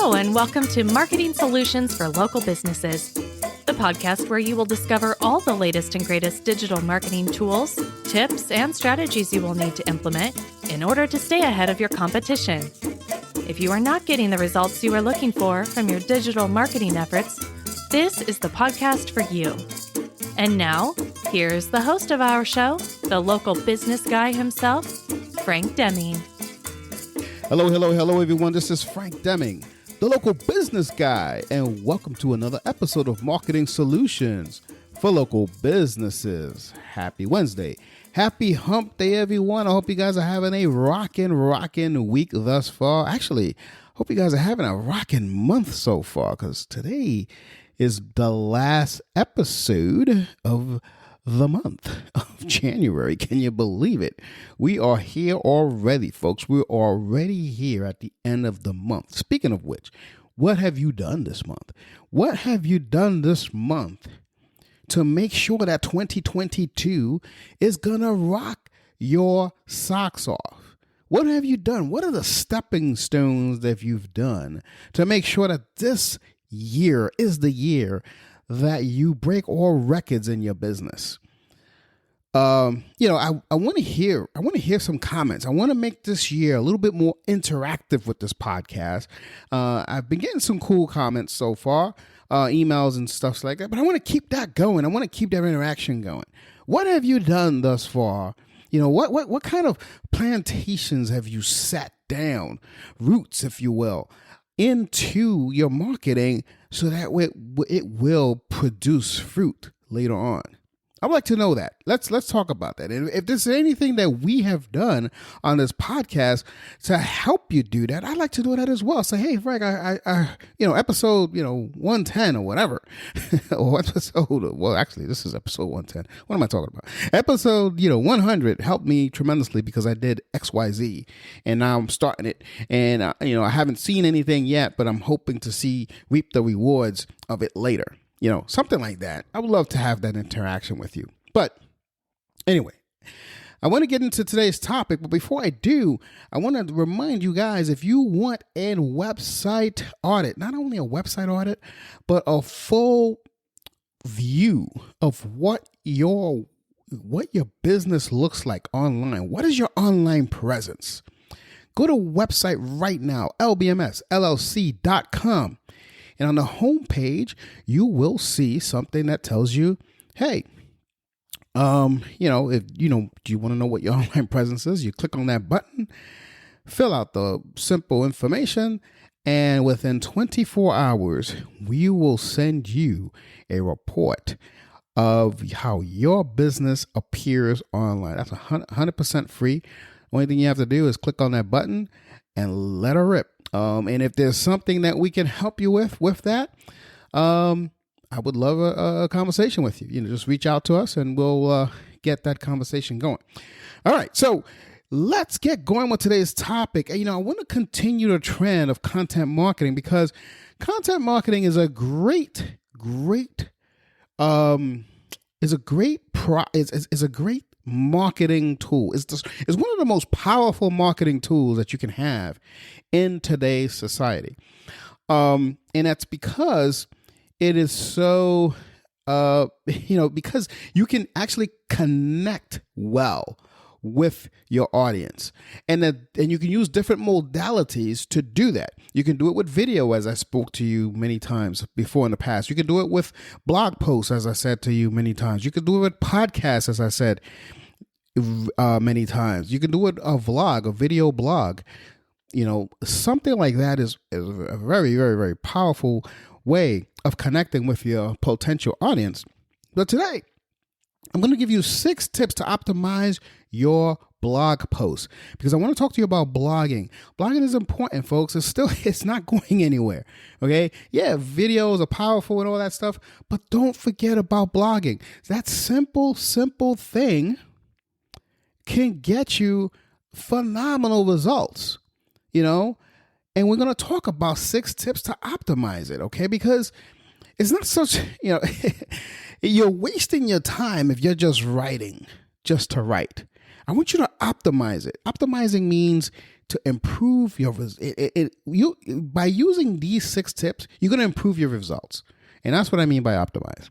Hello, and welcome to Marketing Solutions for Local Businesses, the podcast where you will discover all the latest and greatest digital marketing tools, tips, and strategies you will need to implement in order to stay ahead of your competition. If you are not getting the results you are looking for from your digital marketing efforts, this is the podcast for you. And now, here's the host of our show, the local business guy himself, Frank Deming. Hello, everyone. This is Frank Deming, the local business guy, and welcome to another episode of Marketing Solutions for Local Businesses. Happy Wednesday. Happy Hump Day, everyone. I hope you guys are having a rockin' week thus far. Actually, hope you guys are having a rockin' month so far, because today is the last episode of the month of January. Can you believe it? We are here already, folks. We're already here at the end of the month. Speaking of which, what have you done this month? What have you done this month to make sure that 2022 is gonna rock your socks off? What have you done? What are the stepping stones that you've done to make sure that this year is the year that you break all records in your business? I want to hear some comments. I want to make this year a little bit more interactive with this podcast. I've been getting some cool comments so far, emails and stuff like that, but I want to keep that going. I want to keep that interaction going. What have you done thus far? You know, what kind of plantations have you set down, roots, if you will, into your marketing so that it will produce fruit later on? I'd like to know that. Let's talk about that. And if there's anything that we have done on this podcast to help you do that, I'd like to do that as well. Say, hey, Frank, I episode, 110 or whatever, or actually, this is episode 110. What am I talking about? Episode, 100 helped me tremendously because I did XYZ, and now I'm starting it. And, I haven't seen anything yet, but I'm hoping to reap the rewards of it later. Something like that. I would love to have that interaction with you. But anyway, I want to get into today's topic. But before I do, I want to remind you guys, if you want a website audit, not only a website audit, but a full view of what your business looks like online. What is your online presence? Go to a website right now, lbmsllc.com. And on the home page, you will see something that tells you, hey, do you want to know what your online presence is? You click on that button, fill out the simple information, and within 24 hours, we will send you a report of how your business appears online. That's 100% free. Only thing you have to do is click on that button and let her rip. And if there's something that we can help you with that, I would love a conversation with you. Just reach out to us and we'll get that conversation going. All right, so let's get going with today's topic. I want to continue the trend of content marketing because content marketing is a great marketing tool. It's one of the most powerful marketing tools that you can have in today's society. And that's because it is so, because you can actually connect well with your audience, and you can use different modalities to do that. You can do it with video, as I spoke to you many times before in the past. You can do it with blog posts, as I said to you many times. You can do it with podcasts, as I said many times. You can do it a vlog, a video blog. Something like that is a very, very, very powerful way of connecting with your potential audience. But today, I'm going to give you 6 tips to optimize your blog posts because I want to talk to you about blogging. Blogging is important, folks. It's not going anywhere. Okay. Yeah. Videos are powerful and all that stuff, but don't forget about blogging. That simple thing can get you phenomenal results, and we're going to talk about 6 tips to optimize it. Okay. Because it's not such, you're wasting your time if you're just writing just to write. I want you to optimize it. Optimizing means to improve your by using these 6 tips, you're going to improve your results. And that's what I mean by optimize.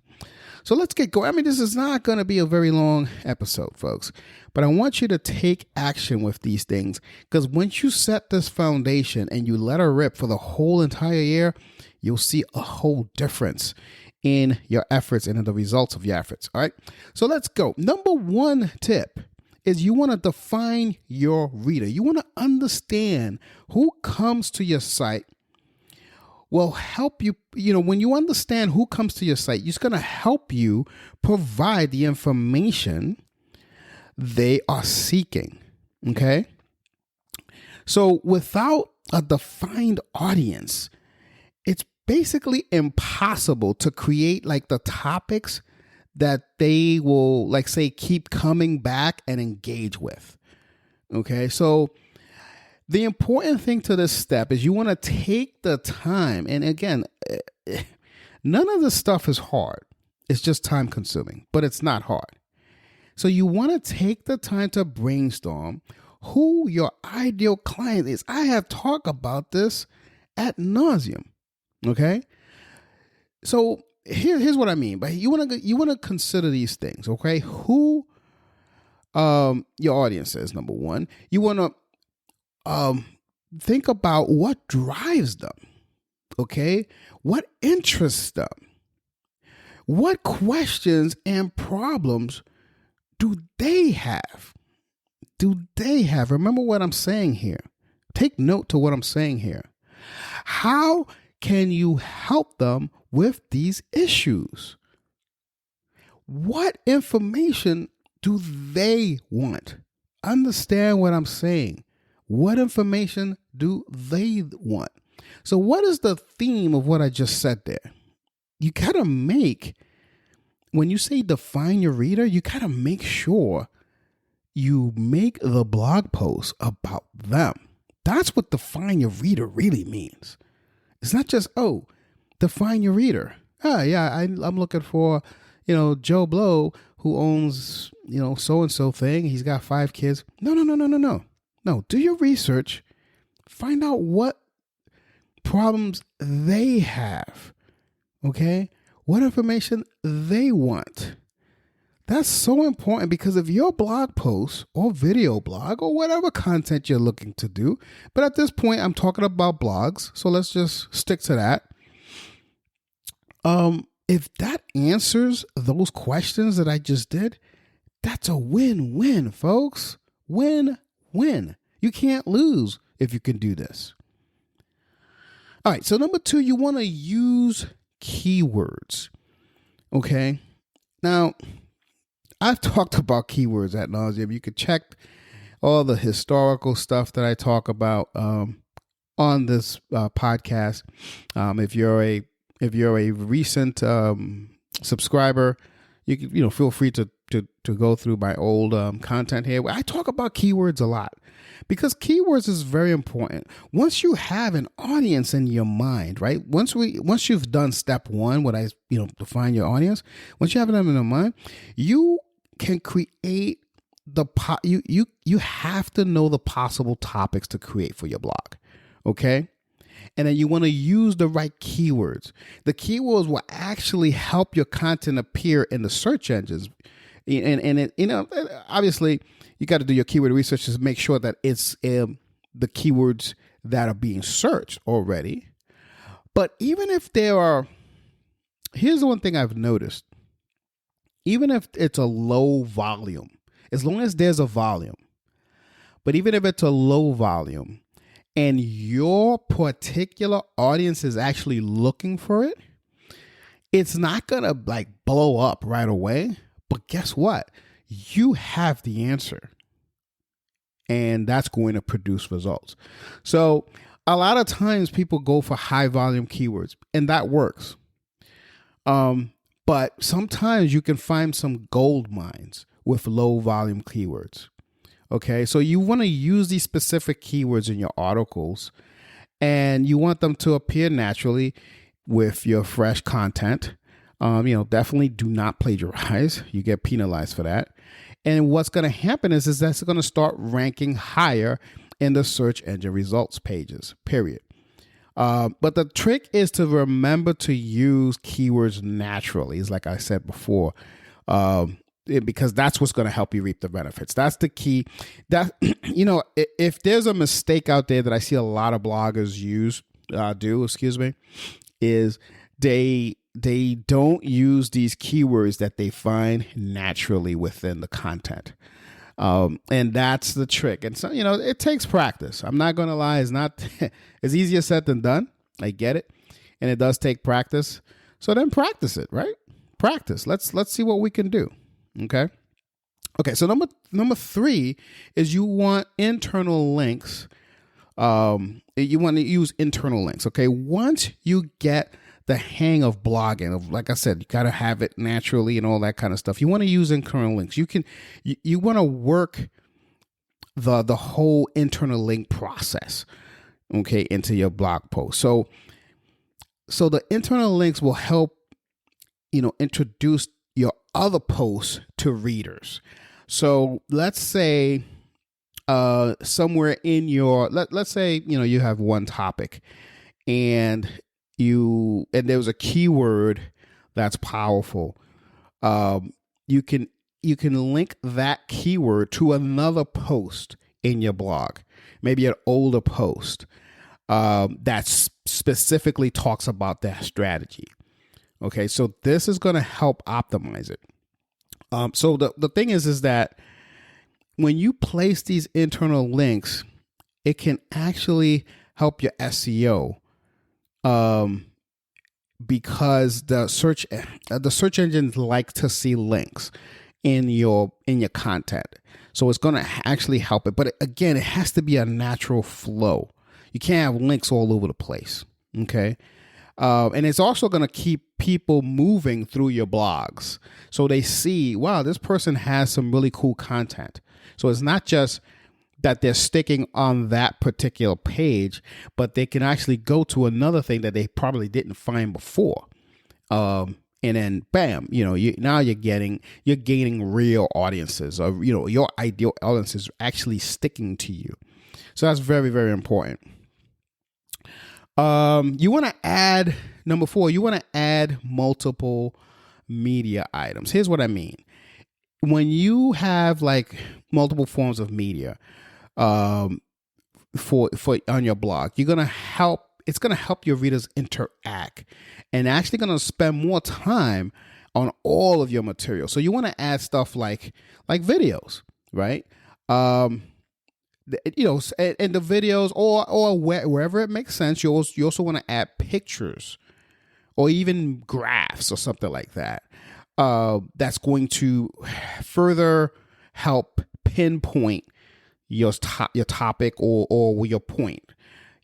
So let's get going. I mean, this is not going to be a very long episode, folks, but I want you to take action with these things, because once you set this foundation and you let her rip for the whole entire year, you'll see a whole difference in your efforts and in the results of your efforts. All right. So let's go. Number 1 tip is you want to define your reader. You want to understand who comes to your site will help you. When you understand who comes to your site, it's going to help you provide the information they are seeking. Okay. So without a defined audience, it's basically impossible to create like the topics that they will, like, say, keep coming back and engage with. Okay. So the important thing to this step is you want to take the time. And again, none of this stuff is hard. It's just time consuming, but it's not hard. So you want to take the time to brainstorm who your ideal client is. I have talked about this ad nauseum. Okay. So here's what I mean. But you want to consider these things. Okay. Who your audience is, number 1. You want to think about what drives them. Okay. What interests them? What questions and problems do they have? Remember what I'm saying here. Take note to what I'm saying here. How can you help them with these issues? What information do they want? Understand what I'm saying. What information do they want? So what is the theme of what I just said there? You got to make, when you say define your reader, you got to make sure you make the blog post about them. That's what define your reader really means. It's not just, define your reader. I'm looking for, Joe Blow who owns, so-and-so thing. He's got 5 kids. No. No, do your research. Find out what problems they have. Okay? What information they want. That's so important, because of your blog post or video blog or whatever content you're looking to do. But at this point, I'm talking about blogs. So let's just stick to that. If that answers those questions that I just did, that's a win-win, folks. Win-win. You can't lose if you can do this. All right. So number 2, you want to use keywords. Okay. Now, I've talked about keywords ad nauseum. You could check all the historical stuff that I talk about on this podcast. If you're a recent subscriber, you can feel free to go through my old content here. I talk about keywords a lot, because keywords is very important. Once you have an audience in your mind, right? Once you've done step 1, what I define your audience. Once you have them in your mind, you can create you have to know the possible topics to create for your blog. Okay. And then you want to use the right keywords. The keywords will actually help your content appear in the search engines. And obviously you got to do your keyword research to make sure that it's the keywords that are being searched already. But even if here's the one thing I've noticed. Even if it's a low volume, as long as there's a volume, but even if it's a low volume and your particular audience is actually looking for it, it's not going to blow up right away. But guess what? You have the answer, and that's going to produce results. So a lot of times people go for high volume keywords, and that works. But sometimes you can find some gold mines with low volume keywords. Okay, so you want to use these specific keywords in your articles, and you want them to appear naturally with your fresh content. Definitely do not plagiarize. You get penalized for that. And what's going to happen is that's going to start ranking higher in the search engine results pages, period. But the trick is to remember to use keywords naturally, is like I said before, because that's what's going to help you reap the benefits. That's the key. That, if there's a mistake out there that I see a lot of bloggers is they don't use these keywords that they find naturally within the content. And that's the trick. And so, it takes practice. I'm not going to lie. It's not it's easier said than done. I get it. And it does take practice. So then practice it, right? Practice. Let's see what we can do. Okay. So number 3 is you want internal links. You want to use internal links. Okay. Once you get the hang of blogging, like I said, you got to have it naturally and all that kind of stuff. You want to use internal links. You want to work the whole internal link process, okay, into your blog post. So the internal links will help, introduce your other posts to readers. So let's say somewhere in your, let's say, you have one topic and there was a keyword that's powerful. You can link that keyword to another post in your blog, maybe an older post that specifically talks about that strategy. Okay, so this is going to help optimize it. So the thing is that when you place these internal links, it can actually help your SEO. Because the search engines like to see links in your content, so it's going to actually help it. But again, it has to be a natural flow. You can't have links all over the place. Okay, and it's also going to keep people moving through your blogs, so they see, wow, this person has some really cool content. So it's not just that they're sticking on that particular page, but they can actually go to another thing that they probably didn't find before. And then bam, now you're gaining real audiences, or, your ideal audience is actually sticking to you. So that's very, very important. You want to add, number 4, you want to add multiple media items. Here's what I mean. When you have like multiple forms of media, for on your blog, it's going to help your readers interact and actually going to spend more time on all of your material. So you want to add stuff like videos, right? And the videos or wherever it makes sense, you also want to add pictures or even graphs or something like that. That's going to further help pinpoint your topic or your point,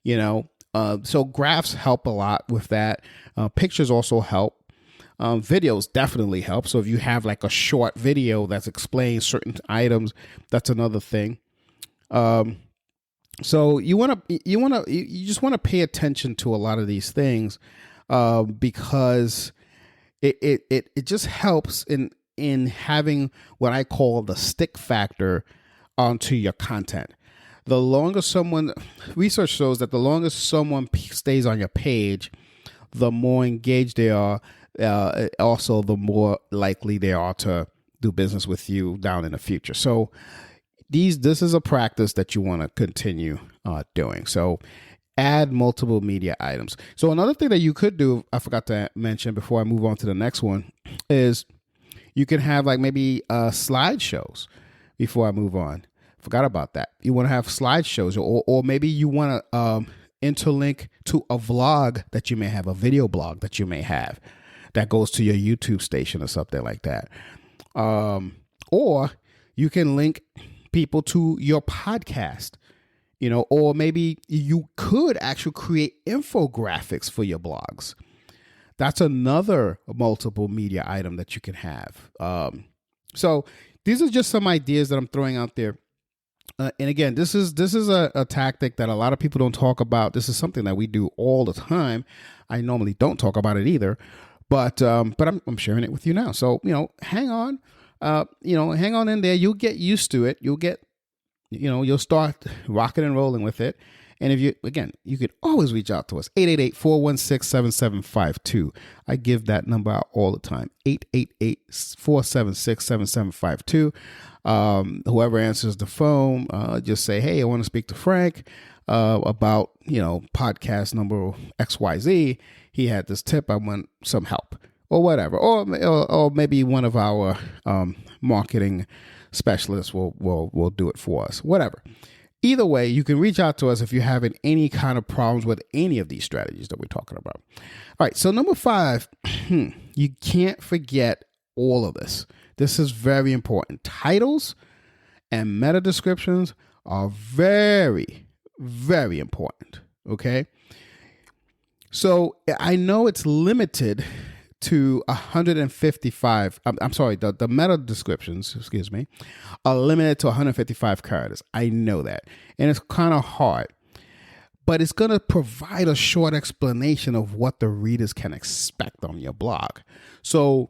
so graphs help a lot with that. Pictures also help. Videos definitely help. So if you have like a short video that's explaining certain items, that's another thing. So you just want to pay attention to a lot of these things, because it just helps in having what I call the stick factor onto your content. Research shows that the longer someone stays on your page, the more engaged they are. Also, the more likely they are to do business with you down in the future. So this is a practice that you want to continue doing. So add multiple media items. So another thing that you could do, I forgot to mention before I move on to the next one, is you can have like maybe slideshows. Before I move on, forgot about that. You want to have slideshows, or maybe you want to interlink to a vlog that you may have, a video blog that you may have that goes to your YouTube station or something like that. Or you can link people to your podcast, or maybe you could actually create infographics for your blogs. That's another multiple media item that you can have. So these are just some ideas that I'm throwing out there. And again, this is a tactic that a lot of people don't talk about. This is something that we do all the time. I normally don't talk about it either, but I'm sharing it with you now. So, hang on. hang on in there. You'll get used to it. You'll start rocking and rolling with it. And you could always reach out to us, 888-416-7752. I give that number out all the time, 888-476-7752. Whoever answers the phone, just say, hey, I want to speak to Frank about, podcast number XYZ. He had this tip. I want some help or whatever. Or maybe one of our marketing specialists will do it for us, whatever. Either way, you can reach out to us if you're having any kind of problems with any of these strategies that we're talking about. All right, so number 5, you can't forget all of this. This is very important. Titles and meta descriptions are very, very important, okay? So I know it's limited to 155. I'm sorry, the meta descriptions, are limited to 155 characters. I know that. And it's kind of hard. But it's going to provide a short explanation of what the readers can expect on your blog. So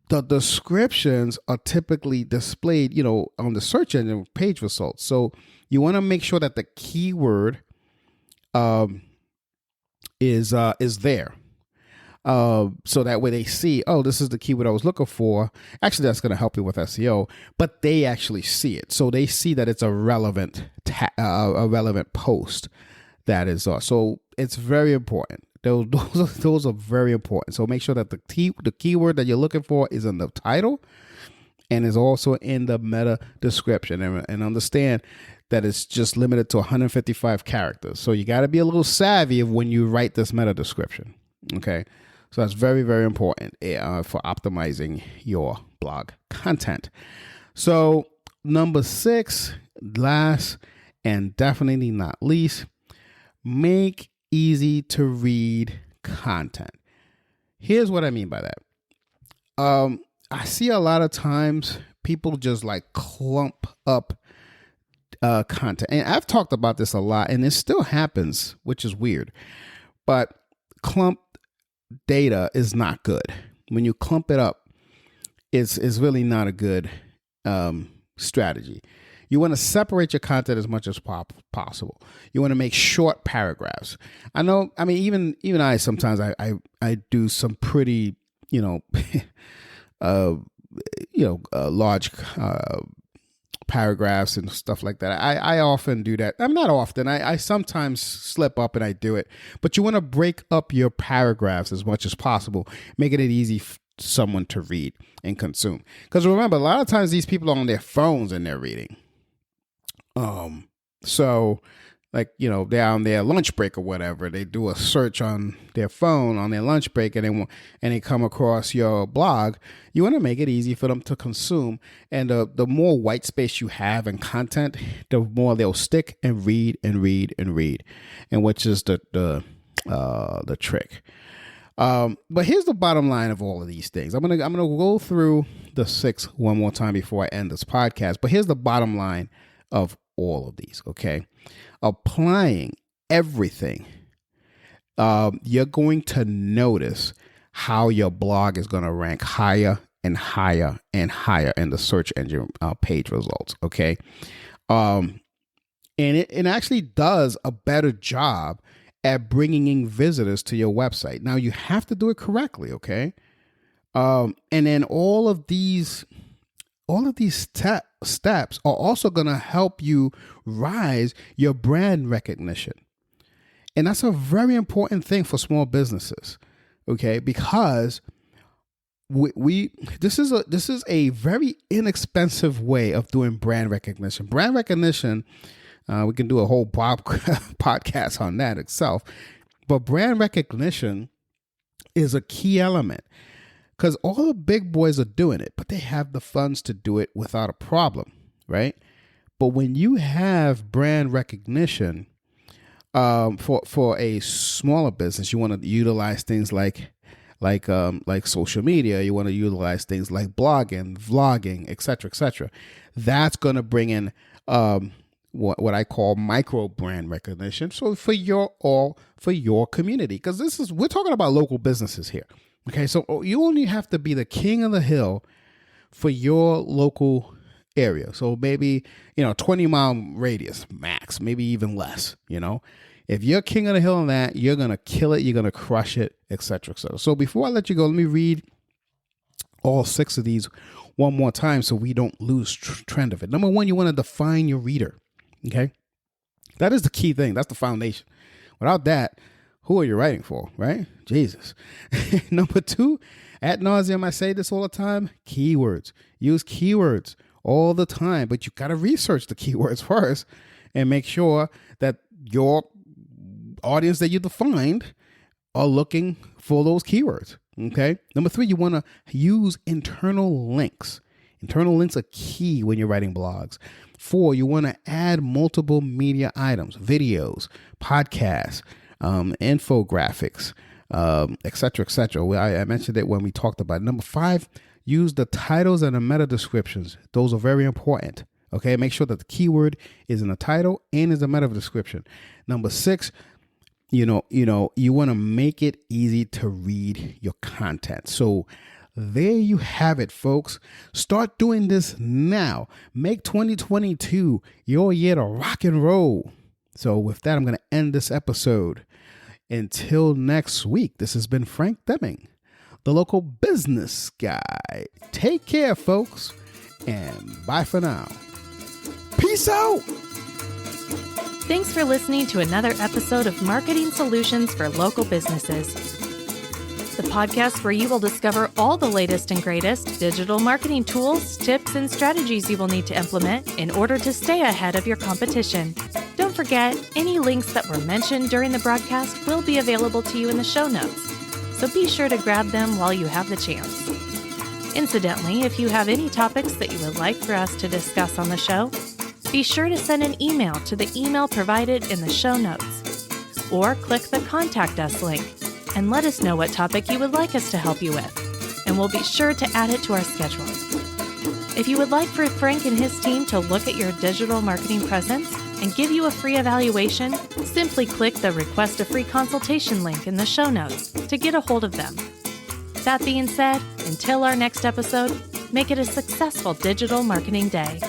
the descriptions are typically displayed, on the search engine page results. So you want to make sure that the keyword is there. So that way they see, oh, this is the keyword I was looking for. Actually, that's going to help you with SEO, but they actually see it. So they see that it's a relevant post that is. So it's very important. Those are very important. So make sure that the keyword that you're looking for is in the title and is also in the meta description, and understand that it's just limited to 155 characters. So you got to be a little savvy of when you write this meta description. Okay. So that's very, very important for optimizing your blog content. So number 6, last and definitely not least, make easy to read content. Here's what I mean by that. I see a lot of times people just like clump up content. And I've talked about this a lot, and it still happens, which is weird. But clump data is not good. When you clump it up, it's really not a good strategy. You want to separate your content as much as possible. You want to make short paragraphs. Even I sometimes I do some pretty large paragraphs and stuff like that. I often do that. I'm not often. I sometimes slip up and I do it. But you want to break up your paragraphs as much as possible, making it easy for someone to read and consume. Because remember, a lot of times these people are on their phones and they're reading. So like, they're on their lunch break or whatever. They do a search on their phone on their lunch break and they come across your blog. You want to make it easy for them to consume. And the more white space you have in content, the more they'll stick and read and read and read. And which is the trick. But here's the bottom line of all of these things. I'm gonna go through the 6 one more time before I end this podcast. But here's the bottom line of all of these. Okay. Applying everything, you're going to notice how your blog is going to rank higher and higher and higher in the search engine page results. Okay. And it actually does a better job at bringing in visitors to your website. Now you have to do it correctly. Okay. And then all of these steps are also going to help you rise your brand recognition. And that's a very important thing for small businesses, okay? Because this is a very inexpensive way of doing brand recognition. Brand recognition, we can do a whole podcast on that itself. But brand recognition is a key element. Because all the big boys are doing it, but they have the funds to do it without a problem, right? But when you have brand recognition for a smaller business, you want to utilize things like social media. You want to utilize things like blogging, vlogging, et cetera. That's going to bring in what I call micro brand recognition. So for your community, because we're talking about local businesses here. Okay, so you only have to be the king of the hill for your local area. So maybe, 20-mile radius max, maybe even less, If you're king of the hill on that, you're going to kill it. You're going to crush it, et cetera, et cetera. So before I let you go, let me read all 6 of these one more time so we don't lose trend of it. Number 1, you want to define your reader. Okay. That is the key thing. That's the foundation. Without that, who are you writing for, right? Jesus. Number 2, ad nauseum, I say this all the time, keywords. Use keywords all the time, but you got to research the keywords first and make sure that your audience that you defined are looking for those keywords. Okay. Number 3, you want to use internal links. Internal links are key when you're writing blogs. 4, you want to add multiple media items, videos, podcasts, infographics, et cetera, et cetera. I mentioned it when we talked about it. Number 5, use the titles and the meta descriptions. Those are very important. Okay. Make sure that the keyword is in the title and is a meta description. Number 6, you want to make it easy to read your content. So there you have it, folks. Start doing this now. Make 2022 your year to rock and roll. So with that, I'm going to end this episode. Until next week, this has been Frank Deming, the local business guy. Take care, folks, and bye for now. Peace out. Thanks for listening to another episode of Marketing Solutions for Local Businesses, the podcast where you will discover all the latest and greatest digital marketing tools, tips, and strategies you will need to implement in order to stay ahead of your competition. Don't forget, any links that were mentioned during the broadcast will be available to you in the show notes, so be sure to grab them while you have the chance. Incidentally, if you have any topics that you would like for us to discuss on the show, be sure to send an email to the email provided in the show notes, or click the Contact Us link and let us know what topic you would like us to help you with, and we'll be sure to add it to our schedule. If you would like for Frank and his team to look at your digital marketing presence and give you a free evaluation, simply click the Request a Free Consultation link in the show notes to get a hold of them. That being said, until our next episode, make it a successful digital marketing day.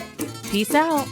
Peace out.